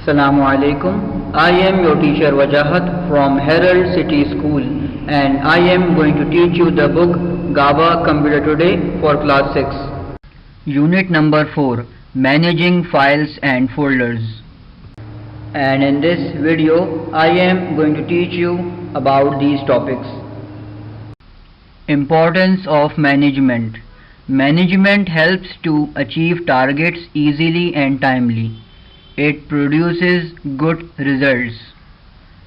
Assalamu alaikum. I am your teacher Wajahat from Herald City School and I am going to teach you the book GABA Computer Today for class 6. Unit number 4, Managing Files and Folders. And in this video I am going to teach you about these topics. Importance of management. Management helps to achieve targets easily and timely. It produces good results.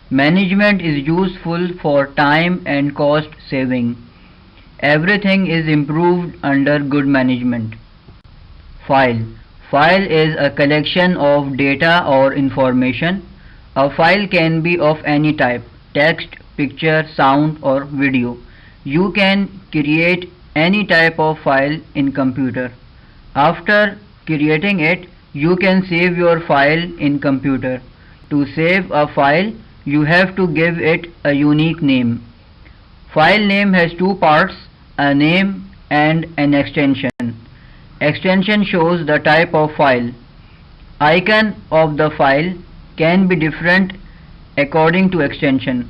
Management is useful for time and cost saving. Everything is improved under good management. File. File is a collection of data or information. A file can be of any type: text, picture, sound or video. You can create any type of file in computer. After creating it, you can save your file in computer. To save a file, you have to give it a unique name. File name has two parts, a name and an extension. Extension shows the type of file. Icon of the file can be different according to extension.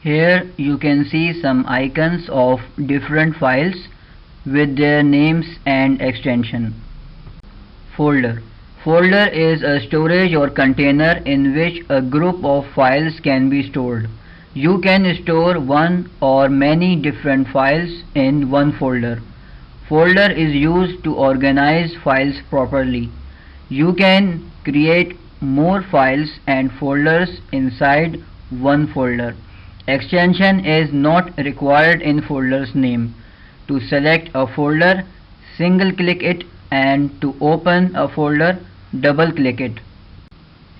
Here you can see some icons of different files with their names and extension. Folder. Folder is a storage or container in which a group of files can be stored. You can store one or many different files in one folder. Folder is used to organize files properly. You can create more files and folders inside one folder. Extension is not required in folder's name. To select a folder, single click it, and to open a folder, double click it.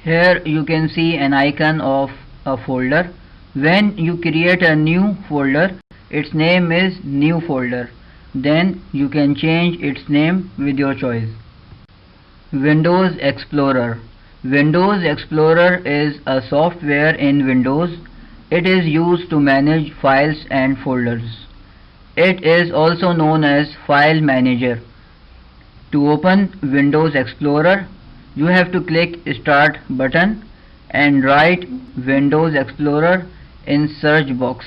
Here you can see an icon of a folder. When you create a new folder, its name is new folder. Then you can change its name with your choice. Windows Explorer. Windows Explorer is a software in Windows. It is used to manage files and folders. It is also known as File Manager. To open Windows Explorer, you have to click Start button and write Windows Explorer in search box.